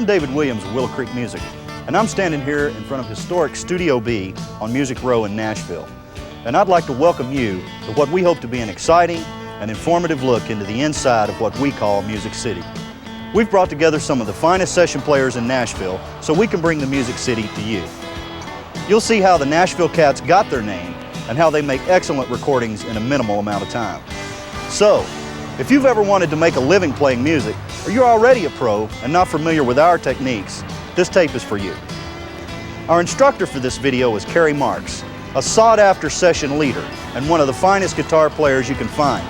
I'm David Williams of Willow Creek Music, and I'm standing here in front of historic Studio B on Music Row in Nashville. And I'd like to welcome you to what we hope to be an exciting and informative look into the inside of what we call Music City. We've brought together some of the finest session players in Nashville so we can bring the Music City to you. You'll see how the Nashville Cats got their name and how they make excellent recordings in a minimal amount of time. So, if you've ever wanted to make a living playing music, or you're already a pro and not familiar with our techniques, this tape is for you. Our instructor for this video is Kerry Marks, a sought-after session leader and one of the finest guitar players you can find.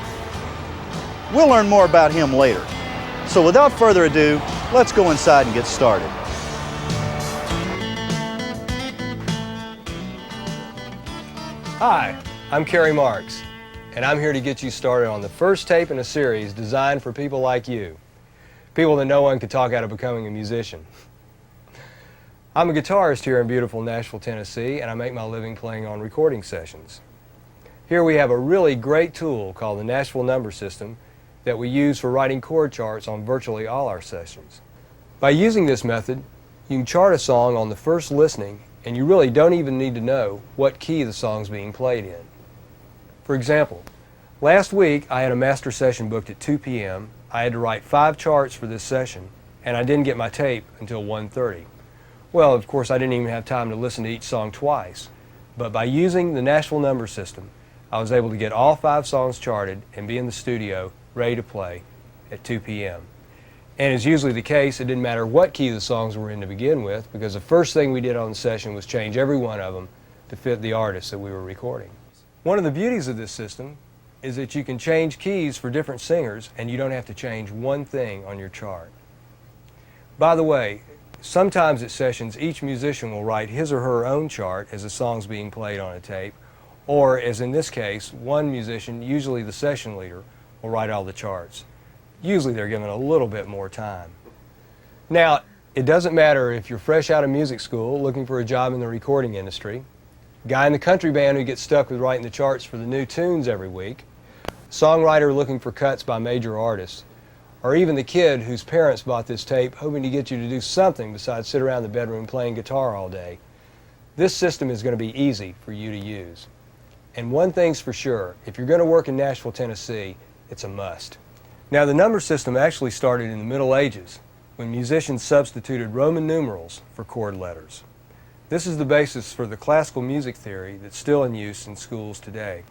We'll learn more about him later. So without further ado, let's go inside and get started. Hi, I'm Kerry Marks, and I'm here to get you started on the first tape in a series designed for people like you. People that no one could talk out of becoming a musician. I'm a guitarist here in beautiful Nashville, Tennessee, and I make my living playing on recording sessions. Here we have a really great tool called the Nashville number system that we use for writing chord charts on virtually all our sessions. By using this method, you can chart a song on the first listening, and you really don't even need to know what key the song's being played in. For example, last week I had a master session booked at 2 p.m. I had to write 5 charts for this session, and I didn't get my tape until 1:30. Well, of course, I didn't even have time to listen to each song twice, but by using the Nashville number system, I was able to get all 5 songs charted and be in the studio ready to play at 2 p.m. And as usually the case, it didn't matter what key the songs were in to begin with, because the first thing we did on the session was change every one of them to fit the artist that we were recording. One of the beauties of this system is that you can change keys for different singers and you don't have to change one thing on your chart. By the way, sometimes at sessions each musician will write his or her own chart as the song's being played on a tape, or as in this case, one musician, usually the session leader, will write all the charts. Usually they're given a little bit more time. Now, it doesn't matter if you're fresh out of music school looking for a job in the recording industry, guy in the country band who gets stuck with writing the charts for the new tunes every week, songwriter looking for cuts by major artists, or even the kid whose parents bought this tape hoping to get you to do something besides sit around the bedroom playing guitar all day. This system is going to be easy for you to use. And one thing's for sure, if you're going to work in Nashville, Tennessee, it's a must. Now, the number system actually started in the Middle Ages when musicians substituted Roman numerals for chord letters. This is the basis for the classical music theory that's still in use in schools today.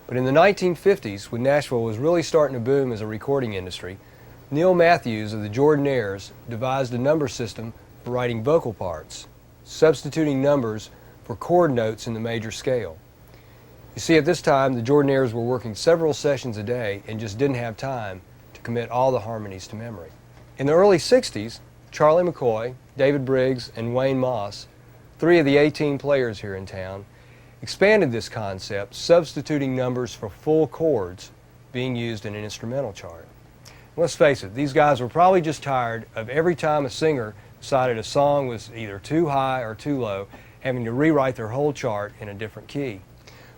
But in the 1950s, when Nashville was really starting to boom as a recording industry, Neil Matthews of the Jordanaires devised a number system for writing vocal parts, substituting numbers for chord notes in the major scale. You see, at this time, the Jordanaires were working several sessions a day and just didn't have time to commit all the harmonies to memory. In the early 60s, Charlie McCoy, David Briggs, and Wayne Moss, 3 of the 18 players here in town, expanded this concept, substituting numbers for full chords being used in an instrumental chart. Let's face it, these guys were probably just tired of every time a singer decided a song was either too high or too low, having to rewrite their whole chart in a different key.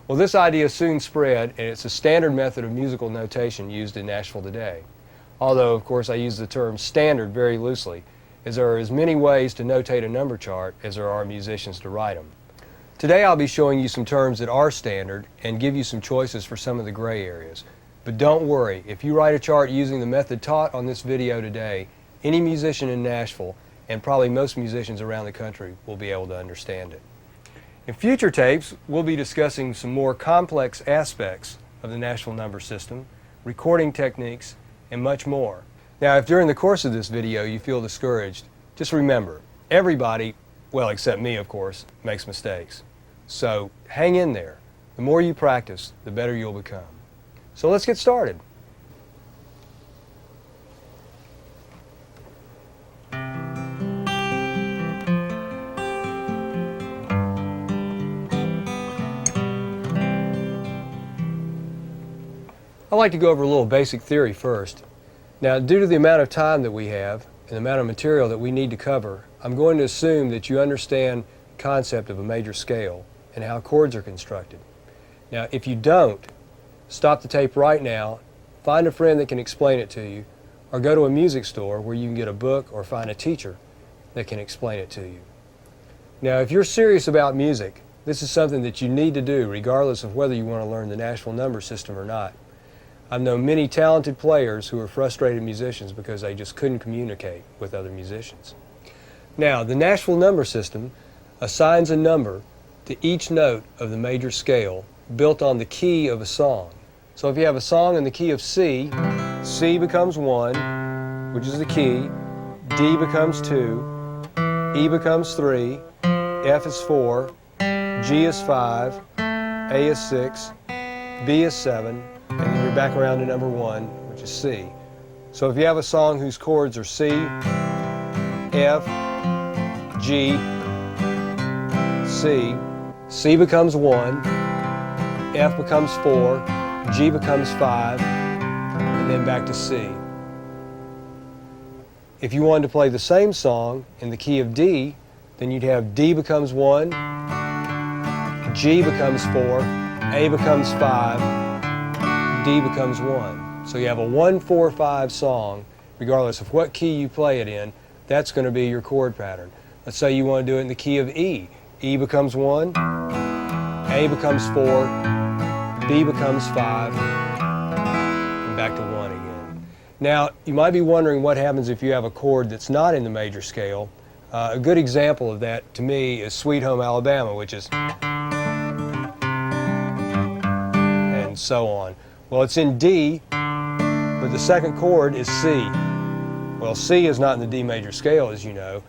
Well, this idea soon spread, and it's a standard method of musical notation used in Nashville today. Although, of course, I use the term standard very loosely, as there are as many ways to notate a number chart as there are musicians to write them. Today I'll be showing you some terms that are standard and give you some choices for some of the gray areas. But don't worry, if you write a chart using the method taught on this video today, any musician in Nashville, and probably most musicians around the country, will be able to understand it. In future tapes, we'll be discussing some more complex aspects of the Nashville number system, recording techniques, and much more. Now, if during the course of this video you feel discouraged, just remember, everybody, well, except me, of course, makes mistakes. So hang in there. The more you practice, the better you'll become. So let's get started. I'd like to go over a little basic theory first. Now, due to the amount of time that we have and the amount of material that we need to cover, I'm going to assume that you understand the concept of a major scale and how chords are constructed. Now, if you don't, stop the tape right now, find a friend that can explain it to you, or go to a music store where you can get a book or find a teacher that can explain it to you. Now, if you're serious about music, this is something that you need to do regardless of whether you want to learn the Nashville number system or not. I've known many talented players who are frustrated musicians because they just couldn't communicate with other musicians. Now, the Nashville number system assigns a number to each note of the major scale built on the key of a song. So if you have a song in the key of C, C becomes 1, which is the key, D becomes 2, E becomes 3, F is 4, G is 5, A is 6, B is 7, and then you're back around to number 1, which is C. So if you have a song whose chords are C, F, G, C, C becomes 1, F becomes 4, G becomes 5, and then back to C. If you wanted to play the same song in the key of D, then you'd have D becomes 1, G becomes 4, A becomes 5, D becomes 1. So you have a 1-4-5 song, regardless of what key you play it in, that's going to be your chord pattern. Let's say you want to do it in the key of E. E becomes 1, A becomes 4, B becomes 5, and back to 1 again. Now, you might be wondering what happens if you have a chord that's not in the major scale. A good example of that, to me, is Sweet Home Alabama, which is and so on. Well, it's in D, but the second chord is C. Well, C is not in the D major scale, as you know.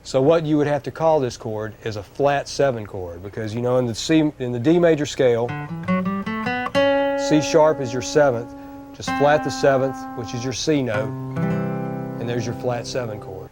So what you would have to call this chord is a flat 7 chord, because you know in the D major scale, C sharp is your 7th, just flat the 7th, which is your C note, and there's your flat 7 chord.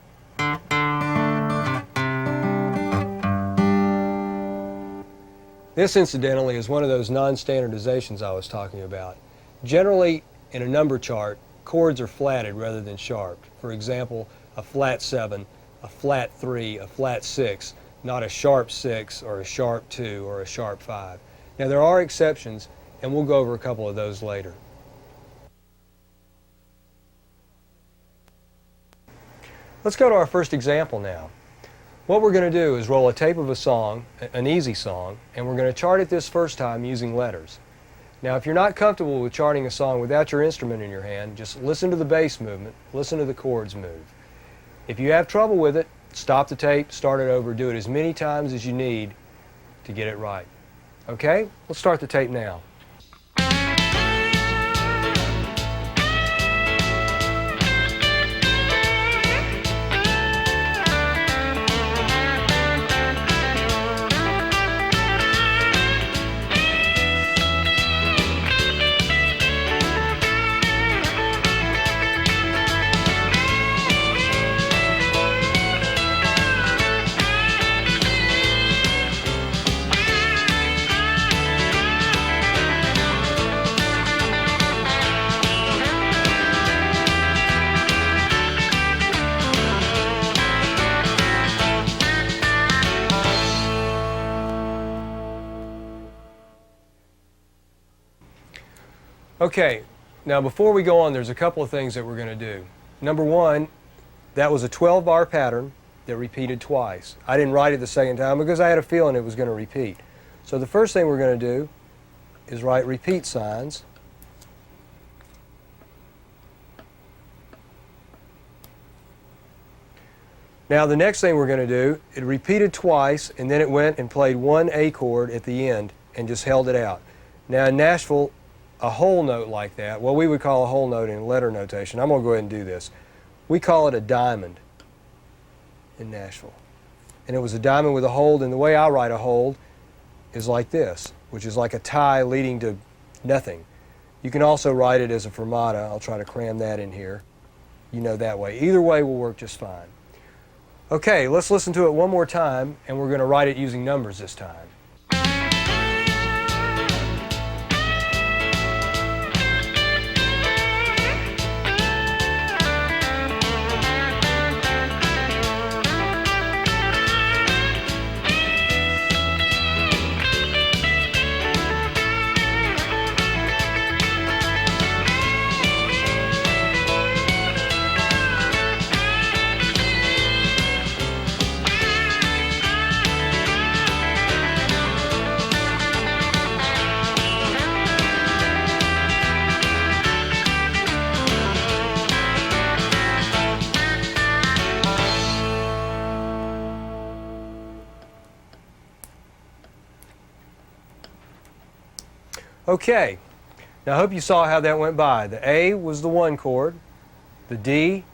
This, incidentally, is one of those non-standardizations I was talking about. Generally, in a number chart, chords are flatted rather than sharped. For example, a flat 7, a flat 3, a flat 6, not a sharp 6 or a sharp 2 or a sharp 5. Now, there are exceptions, and we'll go over a couple of those later. Let's go to our first example now. What we're going to do is roll a tape of a song, an easy song, and we're going to chart it this first time using letters. Now, if you're not comfortable with charting a song without your instrument in your hand, just listen to the bass movement, listen to the chords move. If you have trouble with it, stop the tape, start it over, do it as many times as you need to get it right. Okay? Let's start the tape now. Okay, now before we go on, there's a couple of things that we're going to do. Number one, that was a 12-bar pattern that repeated twice. I didn't write it the second time because I had a feeling it was going to repeat. So the first thing we're going to do is write repeat signs. Now the next thing we're going to do, it repeated twice and then it went and played one A chord at the end and just held it out. Now in Nashville, a whole note like that, well, we would call a whole note in letter notation. I'm going to go ahead and do this. We call it a diamond in Nashville. And it was a diamond with a hold, and the way I write a hold is like this, which is like a tie leading to nothing. You can also write it as a fermata. I'll try to cram that in here. You know that way. Either way will work just fine. Okay, let's listen to it one more time, and we're going to write it using numbers this time. Okay, now I hope you saw how that went by. The A was the 1 chord, the D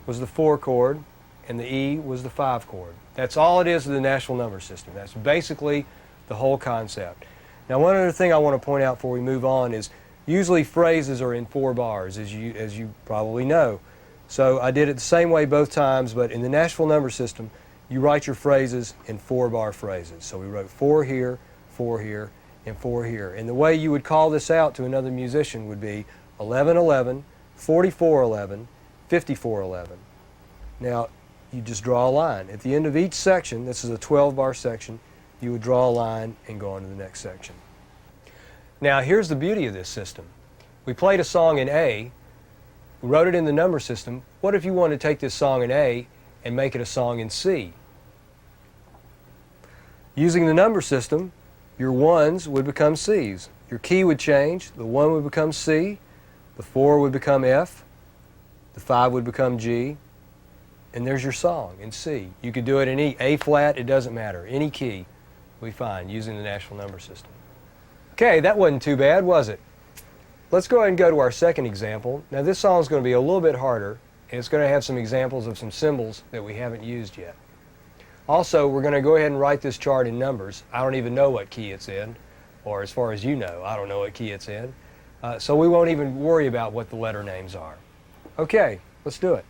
was the 4 chord, and the E was the 5 chord. That's all it is to the Nashville number system. That's basically the whole concept. Now, one other thing I want to point out before we move on is usually phrases are in 4 bars, as you probably know. So I did it the same way both times, but in the Nashville number system, you write your phrases in 4-bar phrases. So we wrote 4 here, 4 here, and 4 here. And the way you would call this out to another musician would be 11-11, 44-11, 54-11. Now, you just draw a line. At the end of each section, this is a 12-bar section, you would draw a line and go on to the next section. Now, here's the beauty of this system. We played a song in A, we wrote it in the number system. What if you want to take this song in A and make it a song in C? Using the number system, your 1s would become Cs. Your key would change. The 1 would become C, the 4 would become F, the 5 would become G, and there's your song in C. You could do it in E, A flat, it doesn't matter. Any key we find using the Nashville number system. Okay, that wasn't too bad, was it? Let's go ahead and go to our second example. Now this song is going to be a little bit harder, and it's going to have some examples of some symbols that we haven't used yet. Also, we're going to go ahead and write this chart in numbers. I don't even know what key it's in, or as far as you know, I don't know what key it's in. So we won't even worry about what the letter names are. Okay, let's do it.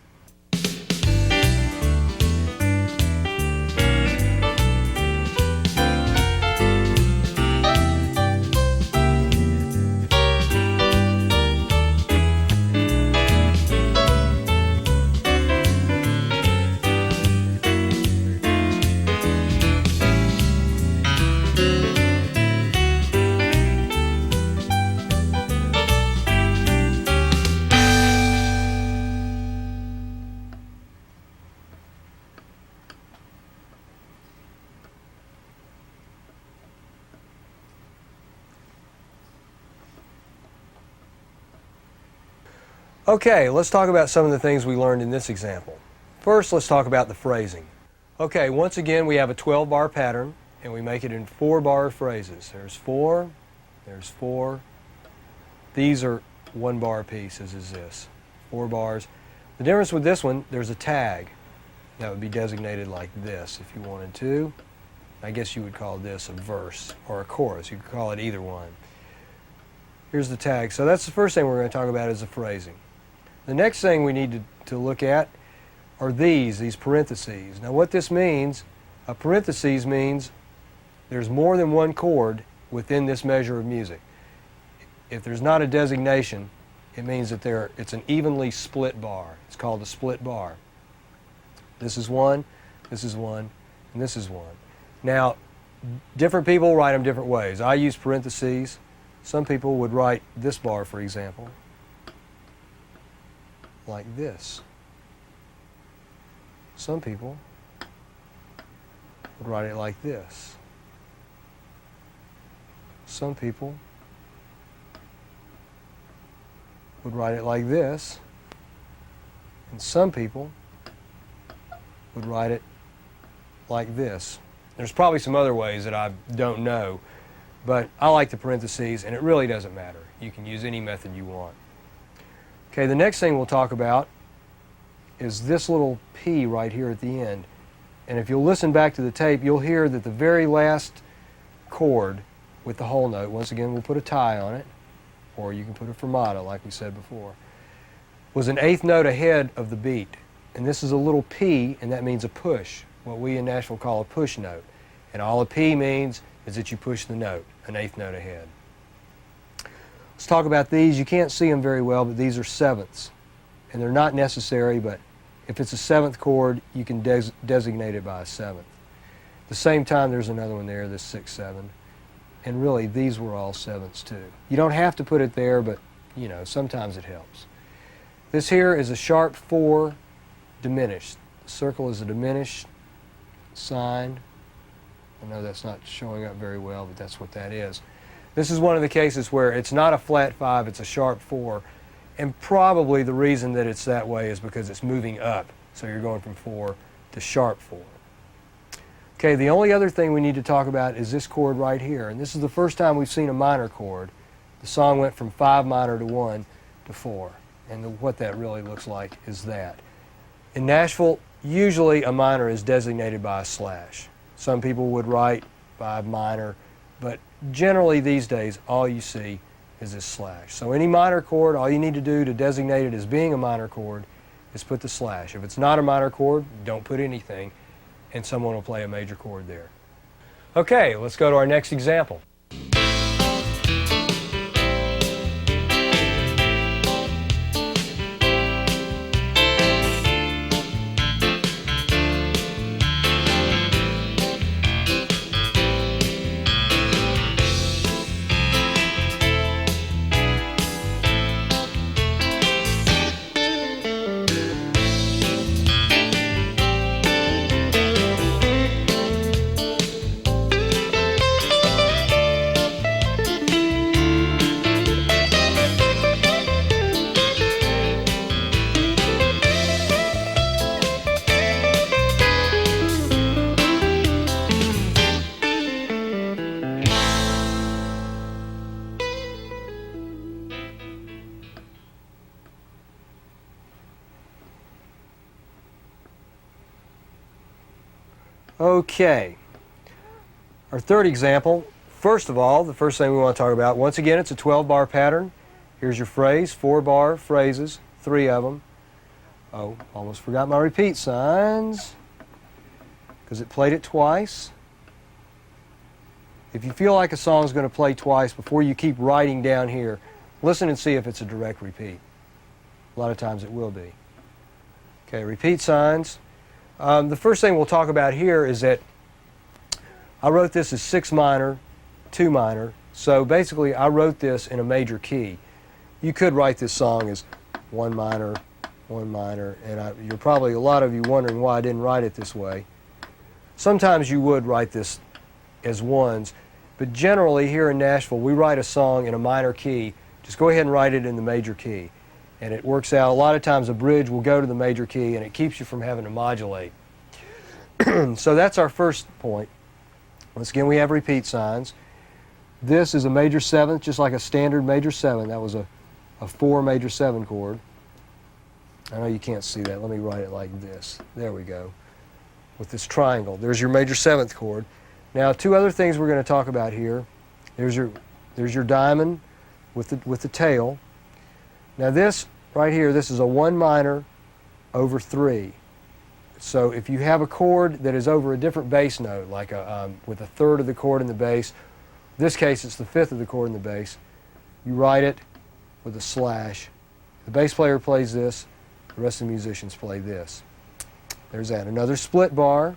Okay, let's talk about some of the things we learned in this example. First, let's talk about the phrasing. Okay, once again, we have a 12-bar pattern, and we make it in 4-bar phrases. There's 4, there's 4. These are 1-bar pieces, is this. 4 bars. The difference with this one, there's a tag. That would be designated like this if you wanted to. I guess you would call this a verse or a chorus. You could call it either one. Here's the tag. So that's the first thing we're going to talk about is the phrasing. The next thing we need to look at are these parentheses. Now what this means, a parentheses means there's more than one chord within this measure of music. If there's not a designation, it means that it's an evenly split bar. It's called a split bar. This is one, this is one, and this is one. Now, different people write them different ways. I use parentheses. Some people would write this bar, for example, like this. Some people would write it like this. Some people would write it like this. And some people would write it like this. There's probably some other ways that I don't know, but I like the parentheses, and it really doesn't matter. You can use any method you want. Okay, the next thing we'll talk about is this little P right here at the end. And if you'll listen back to the tape, you'll hear that the very last chord with the whole note, once again we'll put a tie on it, or you can put a fermata like we said before, was an eighth note ahead of the beat. And this is a little P, and that means a push, what we in Nashville call a push note. And all a P means is that you push the note, an eighth note ahead. Let's talk about these. You can't see them very well, but these are sevenths. And they're not necessary, but if it's a seventh chord, you can designate it by a seventh. At the same time, there's another one there, this 6-7. And really, these were all sevenths too. You don't have to put it there, but you know, sometimes it helps. This here is a sharp 4 diminished. The circle is a diminished sign. I know that's not showing up very well, but that's what that is. This is one of the cases where it's not a flat 5, it's a sharp 4. And probably the reason that it's that way is because it's moving up. So you're going from 4 to sharp 4. Okay, the only other thing we need to talk about is this chord right here. And this is the first time we've seen a minor chord. The song went from 5 minor to 1 to 4. And what that really looks like is that. In Nashville, usually a minor is designated by a slash. Some people would write 5 minor, but generally these days all you see is this slash. So any minor chord, all you need to do to designate it as being a minor chord is put the slash. If it's not a minor chord, don't put anything, and someone will play a major chord there. Okay, let's go to our next example. Okay, our third example, first of all, the first thing we want to talk about, once again, it's a 12-bar pattern. Here's your phrase, 4-bar phrases, 3 of them. Oh, almost forgot my repeat signs because it played it twice. If you feel like a song's going to play twice before you keep writing down here, listen and see if it's a direct repeat. A lot of times it will be. Okay, repeat signs. The first thing we'll talk about here is that I wrote this as 6 minor, 2 minor, so basically I wrote this in a major key. You could write this song as 1 minor, 1 minor, and you're probably, a lot of you wondering why I didn't write it this way. Sometimes you would write this as ones, but generally here in Nashville we write a song in a minor key. Just go ahead and write it in the major key. And it works out. A lot of times a bridge will go to the major key and it keeps you from having to modulate. So that's our first point. Once again, we have repeat signs. This is a major 7th, just like a standard major 7. That was a 4 major 7 chord. I know you can't see that. Let me write it like this. There we go. With this triangle. There's your major 7th chord. Now, 2 other things we're going to talk about here. There's your diamond with the tail. Now this right here, this is a 1 minor over 3. So if you have a chord that is over a different bass note, like with 1/3 of the chord in the bass, in this case it's the 5th of the chord in the bass, you write it with a slash. The bass player plays this, the rest of the musicians play this. There's that. Another split bar.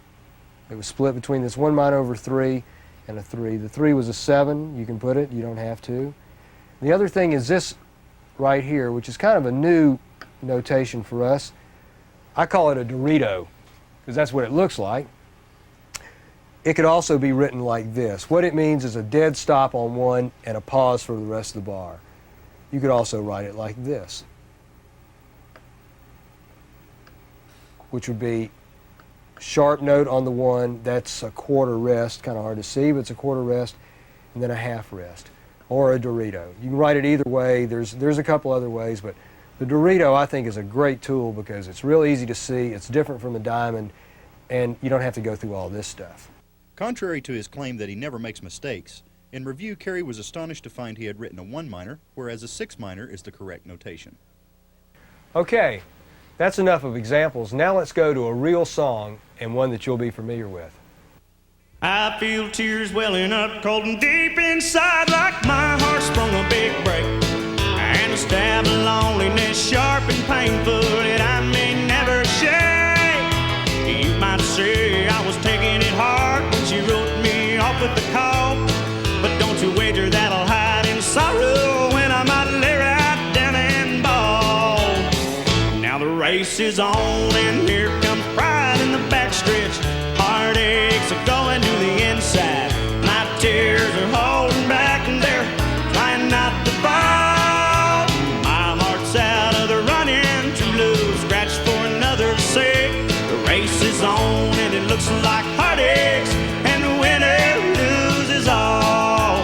It was split between this 1 minor over 3 and a 3. The 3 was a 7. You can put it, you don't have to. The other thing is this right here, which is kind of a new notation for us. I call it a Dorito because that's what it looks like. It could also be written like this. What it means is a dead stop on 1 and a pause for the rest of the bar. You could also write it like this, which would be sharp note on the 1, that's a quarter rest, kind of hard to see, but it's a quarter rest, and then a half rest. Or a Dorito. You can write it either way. There's a couple other ways, but the Dorito I think is a great tool because it's real easy to see, it's different from the diamond, and you don't have to go through all this stuff. Contrary to his claim that he never makes mistakes, in review Kerry was astonished to find he had written a 1 minor, whereas a 6 minor is the correct notation. Okay, that's enough of examples. Now let's go to a real song and one that you'll be familiar with. I feel tears welling up cold and deep inside, like my heart sprung a big break, and a stab of loneliness sharp and painful that I may never shake. You might say I was taking it hard when she wrote me off with the call, but don't you wager that'll hide in sorrow when I might lay right down and bawl. Now the race is on and here comes pride in the backstretch. Heartaches are going to the inside. My tears are holding back and they're trying not to fall. My heart's out of the running, too low, scratch for another to say. The race is on and it looks like heartaches, and the winner loses all.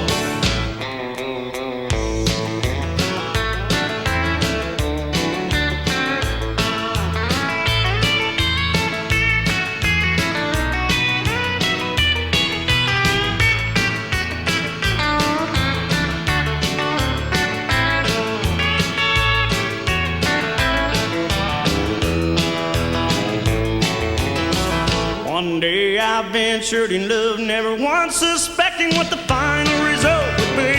adventured in love, never once suspecting what the final result would be.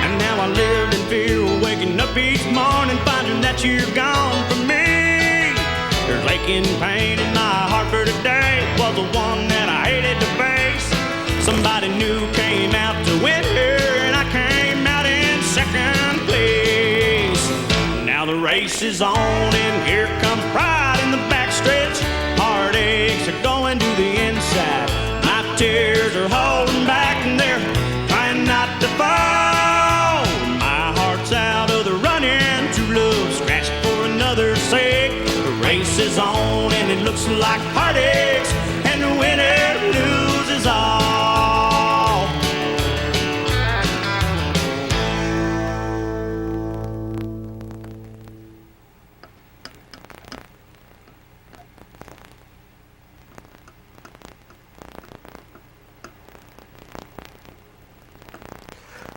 And now I live in fear, waking up each morning, finding that you're gone from me. There's aching pain in my heart for today, was the one that I hated to face. Somebody new came out to win her, and I came out in second place. Now the race is on, and here comes pride in the backstretch. Heartaches are going to the inside. My tears are holding back, and they're trying not to fall. My heart's out of the running, true love scratched for another's sake. The race is on, and it looks like heartaches, and the winner loses all.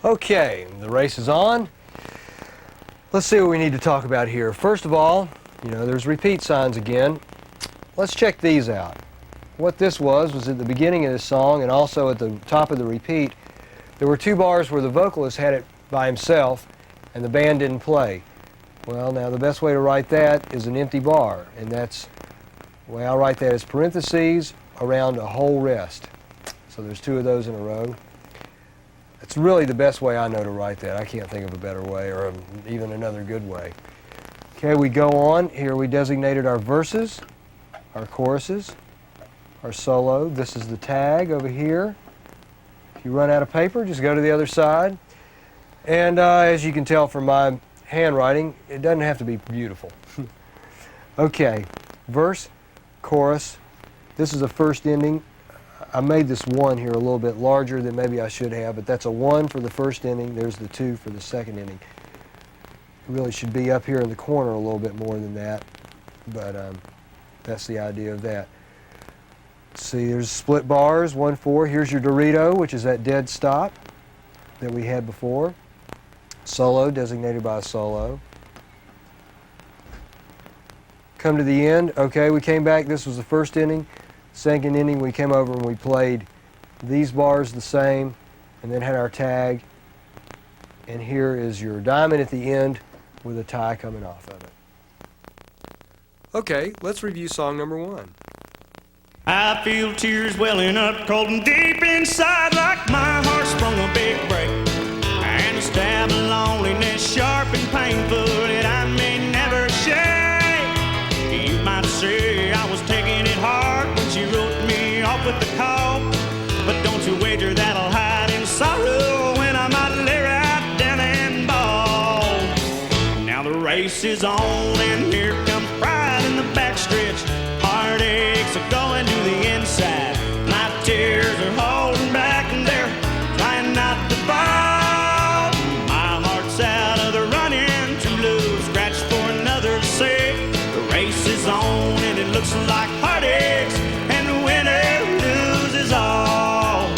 Okay, the race is on. Let's see what we need to talk about here. First of all, there's repeat signs again. Let's check these out. What this was at the beginning of this song and also at the top of the repeat, there were two bars where the vocalist had it by himself and the band didn't play. Well, now the best way to write that is an empty bar, and that's the way I'll write that as parentheses around a whole rest. So there's two of those in a row. It's really the best way I know to write that. I can't think of a better way or even another good way. Okay, we go on. Here we designated our verses, our choruses, our solo. This is the tag over here. If you run out of paper, just go to the other side. And as you can tell from my handwriting, it doesn't have to be beautiful. Okay, verse, chorus. This is the first ending. I made this one here a little bit larger than maybe I should have, but that's a 1 for the first inning. There's the 2 for the second inning. It really should be up here in the corner a little bit more than that, but that's the idea of that. See, there's split bars, 1, 4. Here's your Dorito, which is that dead stop that we had before. Solo, designated by a solo. Come to the end. Okay, we came back. This was the first inning. Second inning, we came over and we played these bars the same and then had our tag. And here is your diamond at the end with a tie coming off of it. Okay, let's review song number 1. I feel tears welling up cold and deep inside, like my heart sprung a big break. And a stab of loneliness, sharp and painful, that I may never shake. You might say I was taking it hard when she wrote me off with the call, but don't you wager that I'll hide in sorrow when I might lay right down and bawl. Now the race is on, and here comes pride in the backstretch. Heartaches are going to the inside. My tears are holding back, and they're trying not to fall. My heart's out of the running, true love scratched for another's sake. The race is on, and it looks like heartaches, and the winner loses all.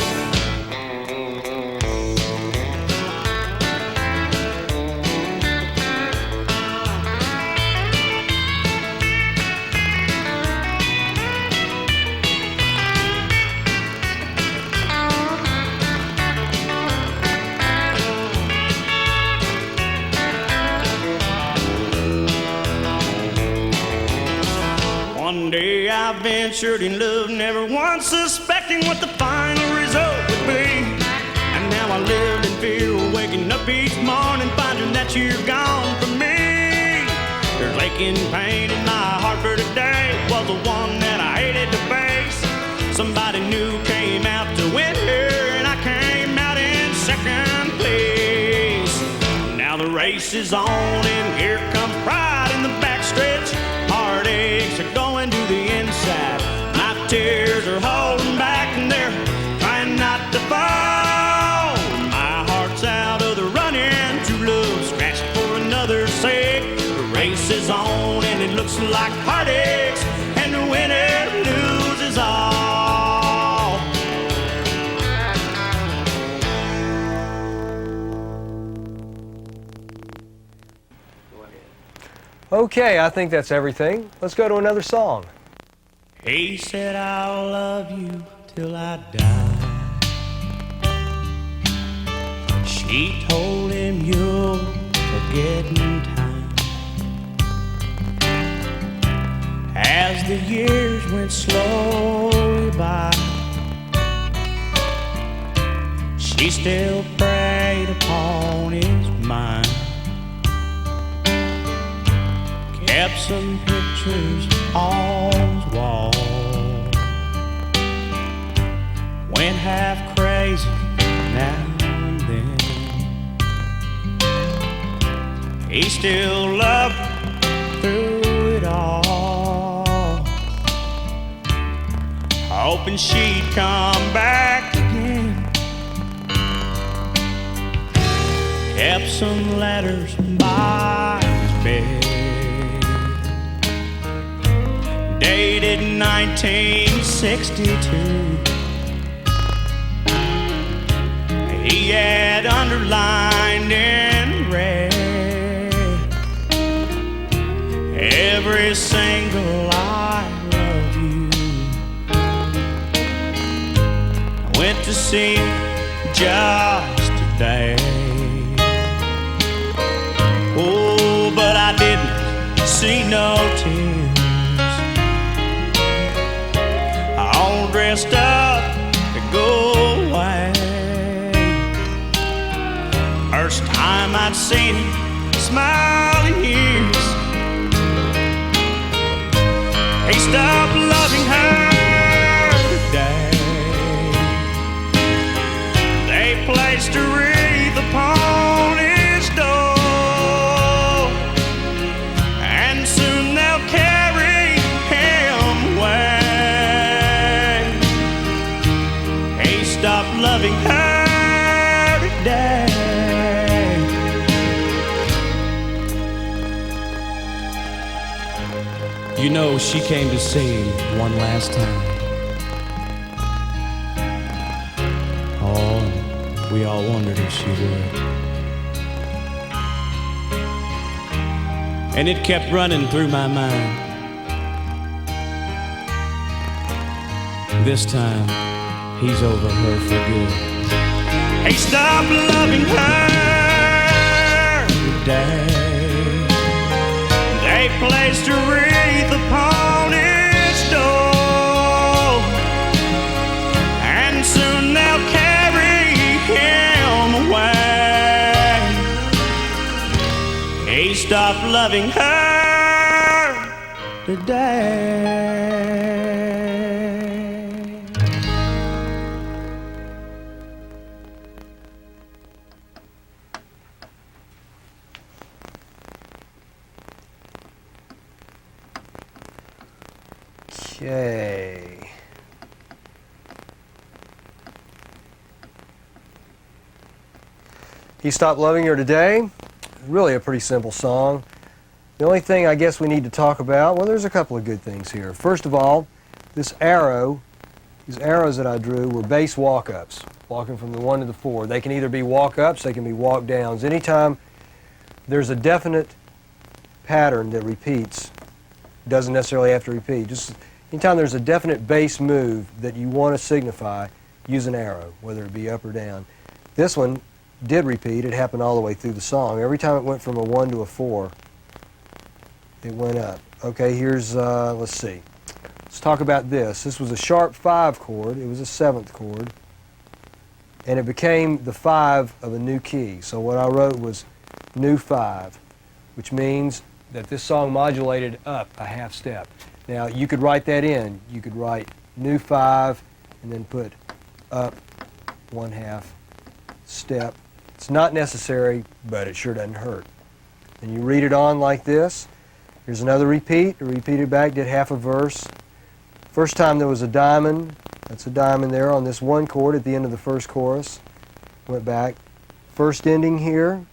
One day I ventured in love, never once suspecting what the final result would be. And now I live in fear, waking up each morning, finding that you're gone from me. There's aching pain in my heart for today, was the one that I hated to face. Somebody new came out to win her, and I came out in second place. Now the race is on, and here comes pride in the backstretch. Heartaches are going to the inside. My tears are holding back, and they're trying not to fall. My heart's out of the running, true love scratched for another's sake. The race is on, and it looks like heartaches, and the winner loses all. Okay, I think that's everything. Let's go to another song. He said, I'll love you till I die. She told him you'll forget in time. As the years went slowly by, she still preyed upon his mind. Kept some pictures on his wall. Went half crazy now and then. He still loved her through it all, hoping she'd come back again. Kept some letters by his bed, dated 1962. He had underlined in red every single I love you. I went to see him just today. Oh, but I didn't see no tears. All dressed up to go away. First time I'd seen him smile in years. He stopped loving her today. They placed a wreath upon his door, and soon they'll carry him away. He stopped loving her today. You know, she came to see him one last time. Oh, we all wondered if she would. And it kept running through my mind. This time, he's over her for good. He stopped loving her today. They placed a wreath upon his door, and soon they'll carry him away. He stopped loving her today. Okay. He Stopped Loving Her Today. Really a pretty simple song. The only thing I guess we need to talk about, well, there's a couple of good things here. First of all, this arrow, these arrows that I drew were bass walk-ups, walking from the 1 to the 4. They can either be walk-ups, they can be walk-downs. Anytime there's a definite pattern that repeats, doesn't necessarily have to repeat. Just anytime there's a definite bass move that you want to signify, use an arrow, whether it be up or down. This one did repeat. It happened all the way through the song. Every time it went from a 1 to a 4, it went up. Okay, here's, let's see. Let's talk about this. This was a sharp 5 chord. It was a 7th chord. And it became the 5 of a new key. So what I wrote was new 5, which means that this song modulated up a half step. Now, you could write that in. You could write new 5 and then put up 1/2 step. It's not necessary, but it sure doesn't hurt. And you read it on like this. Here's another repeat. It repeated back, did half a verse. First time there was a diamond. That's a diamond there on this 1 chord at the end of the first chorus. Went back. First ending here.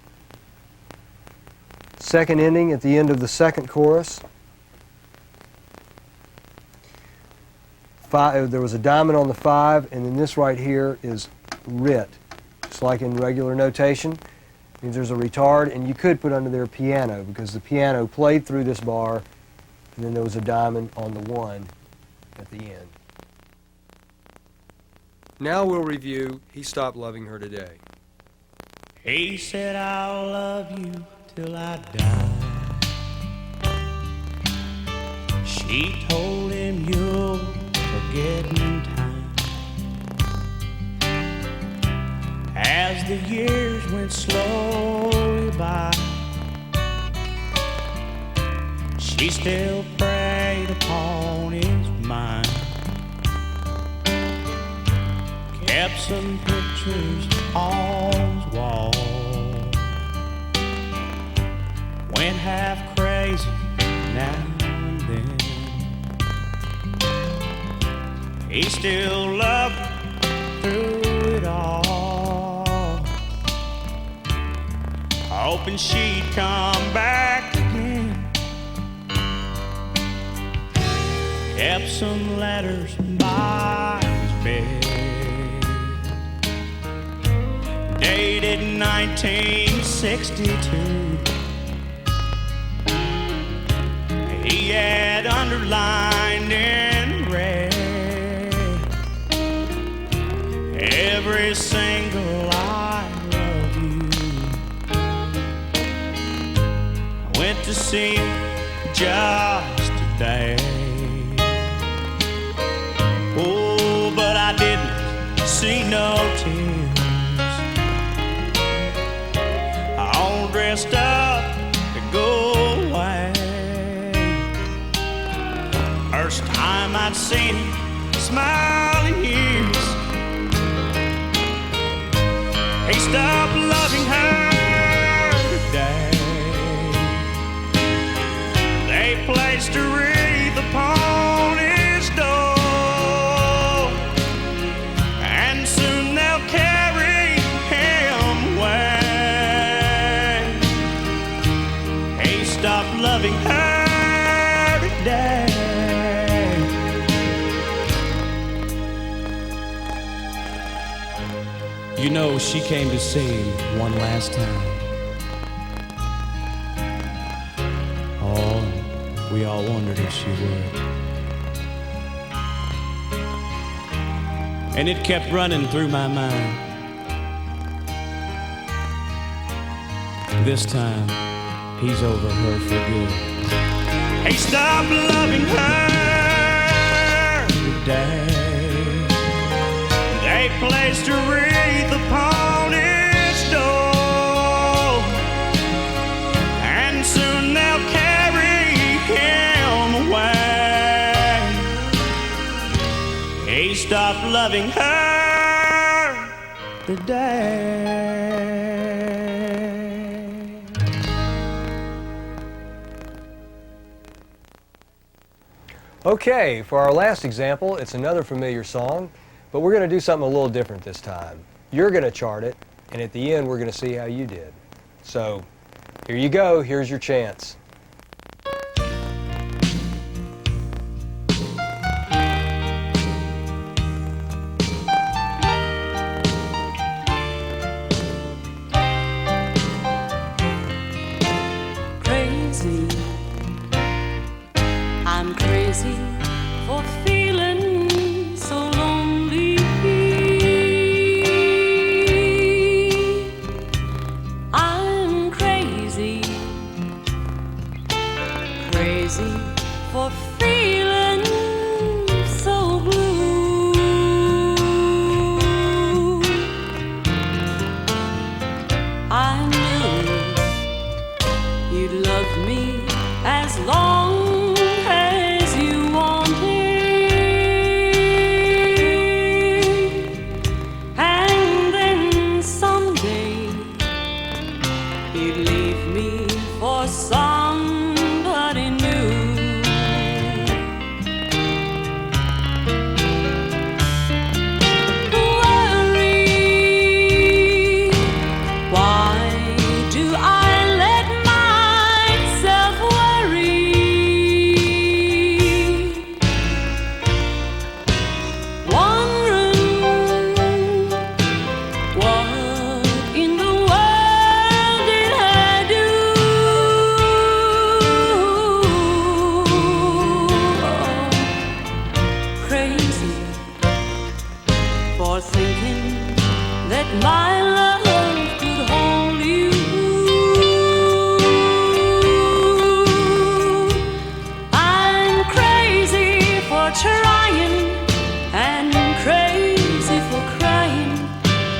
Second ending at the end of the 2nd chorus. There was a diamond on the 5, and then this right here is writ. Just like in regular notation. It means there's a retard, and you could put under there piano, because the piano played through this bar, and then there was a diamond on the 1 at the end. Now we'll review He Stopped Loving Her Today. He said, I'll love you till I die. She told him, you'll forget in time. As the years went slowly by, she still preyed upon his mind. Kept some pictures on his wall. Went half crazy now and then. He still loved her through it all, hoping she'd come back again. Kept some letters by his bed, dated 1962. He had underlined in red every single I love you. I went to see him just today. Oh, but I didn't see no tears. All dressed up to go away. First time I'd seen him smile in years. He stopped loving her today. They placed a wreath upon his door, and soon they'll carry him away. He stopped loving her today. You know, she came to see him one last time. Oh, we all wondered if she would. And it kept running through my mind. This time, he's over her for good. He stopped loving her today. They placed a wreath upon his door, and soon they'll carry him away. He stopped loving her today. Okay, for our last example, it's another familiar song, but we're going to do something a little different this time. You're going to chart it, and at the end we're going to see how you did. So, here you go, here's your chance. Crazy, I'm crazy for feeling so lonely. I'm crazy that my love could hold you. I'm crazy for trying and crazy for crying,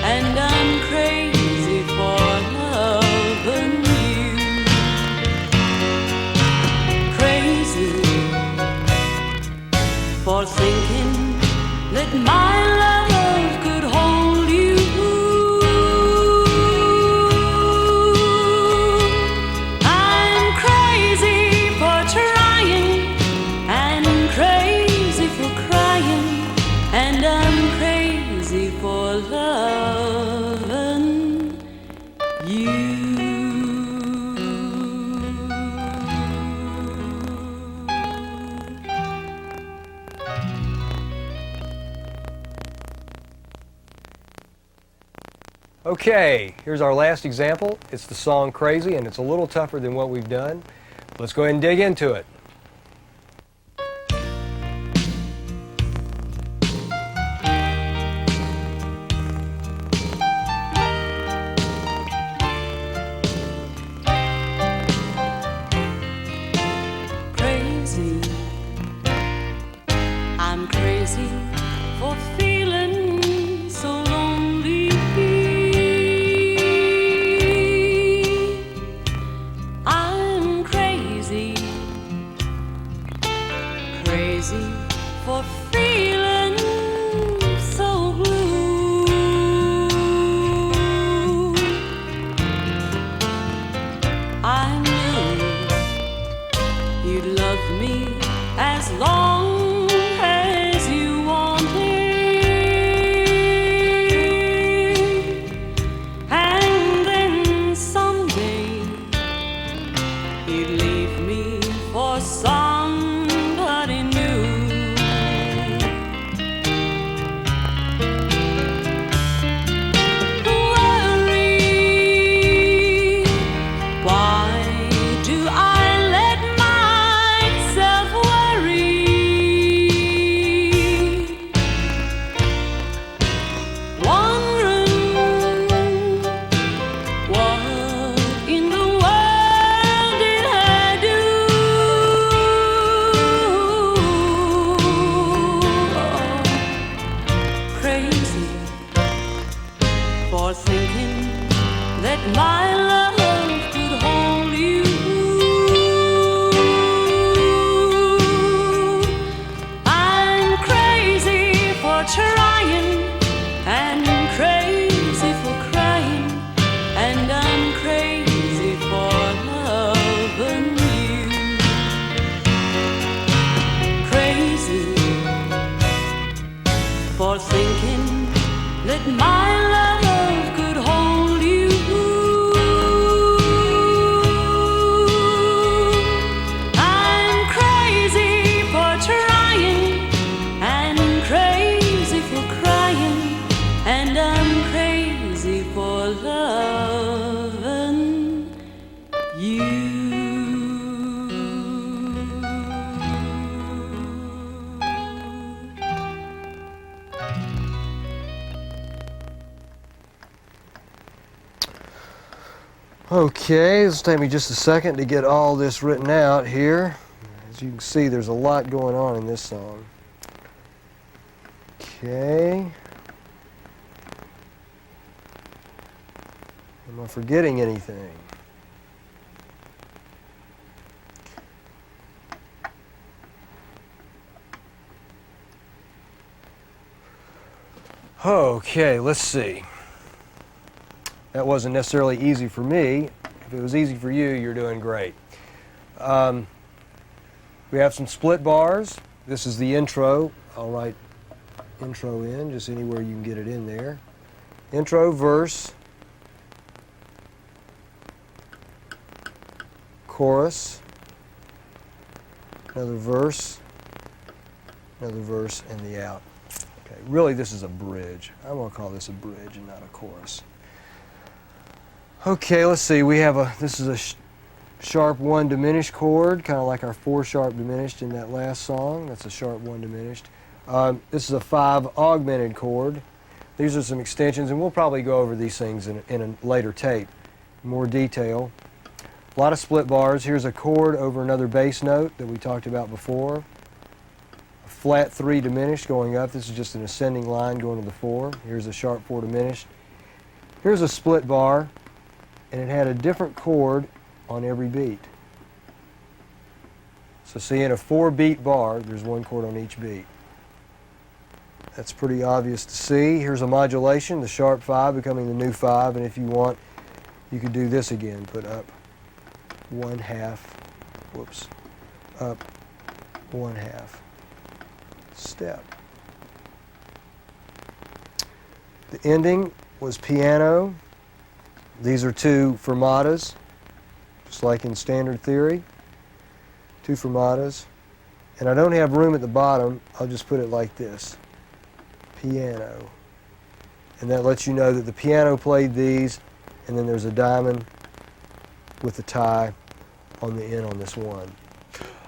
and I'm crazy for loving you. Crazy for thinking that my love could hold you. I'm crazy for trying and crazy for crying, and I'm crazy for loving you. Okay, here's our last example. It's the song Crazy, and it's a little tougher than what we've done. Let's go ahead and dig into it. Crazy, I'm crazy for feeling so lonely. I'm crazy, crazy for feeling so blue. I knew you'd love me as long as you wanted, and then someday you'd leave me for somebody new. Worry, why do I let myself worry? Wondering what in the world did I do? Crazy for thinking that my love could hold you. I'm crazy for trying and crazy for crying, and I'm crazy for loving you. Crazy for thinking that my love could hold you. I'm crazy for trying and crazy for crying, and I'm crazy for loving you. Okay, this will take me just a second to get all this written out here. As you can see, there's a lot going on in this song. Okay. Am I forgetting anything? Okay, let's see. That wasn't necessarily easy for me. If it was easy for you, you're doing great. We have some split bars. This is the intro. I'll write intro in, just anywhere you can get it in there. Intro, verse, chorus, another verse, and the out. Okay, really this is a bridge. I'm going to call this a bridge and not a chorus. Okay, let's see. We have this is a sharp 1 diminished chord, kind of like our 4 sharp diminished in that last song. That's a sharp 1 diminished. This is a 5 augmented chord. These are some extensions, and we'll probably go over these things in a later tape. More detail. A lot of split bars. Here's a chord over another bass note that we talked about before. A flat 3 diminished going up. This is just an ascending line going to the 4. Here's a sharp 4 diminished. Here's a split bar, and it had a different chord on every beat. So see, in a 4-beat bar, there's one chord on each beat. That's pretty obvious to see. Here's a modulation, the sharp 5 becoming the new 5, and if you want, you could do this again. Put up 1/2, whoops, up 1/2 step. The ending was piano. These are 2 fermatas, just like in standard theory. 2 fermatas. And I don't have room at the bottom, I'll just put it like this. Piano. And that lets you know that the piano played these, and then there's a diamond with a tie on the end on this 1.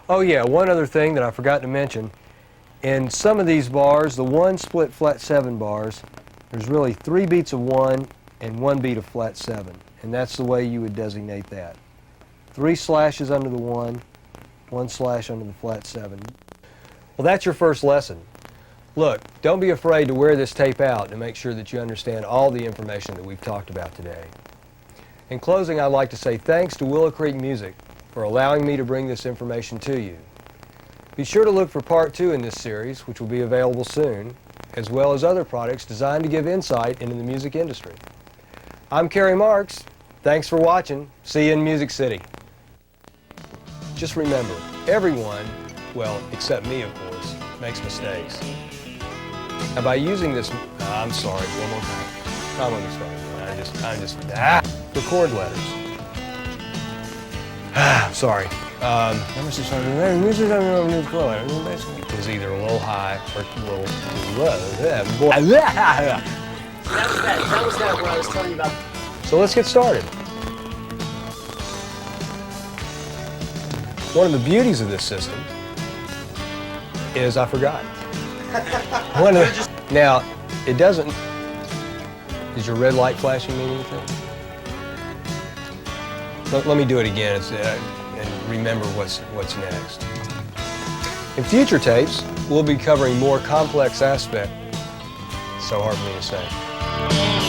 Oh yeah, one other thing that I forgot to mention. In some of these bars, the 1 split flat 7 bars, there's really 3 beats of 1 and 1 beat of flat 7. And that's the way you would designate that. 3 slashes under the 1, 1 slash under the flat 7. Well, that's your first lesson. Look, don't be afraid to wear this tape out to make sure that you understand all the information that we've talked about today. In closing, I'd like to say thanks to Willow Creek Music for allowing me to bring this information to you. Be sure to look for part 2 in this series, which will be available soon, as well as other products designed to give insight into the music industry. I'm Kerry Marks. Thanks for watching. See you in Music City. Just remember, everyone, well, except me, of course, makes mistakes. And by using this, I'm sorry, one more time. I'm going to start. For chord letters. Sorry. It was either a little high or a little too low. That was that what I was telling you about. So let's get started. One of the beauties of this system is I forgot. Now, it doesn't. Is your red light flashing mean anything? Let me do it again and remember what's next. In future tapes, we'll be covering more complex aspects. So hard for me to say.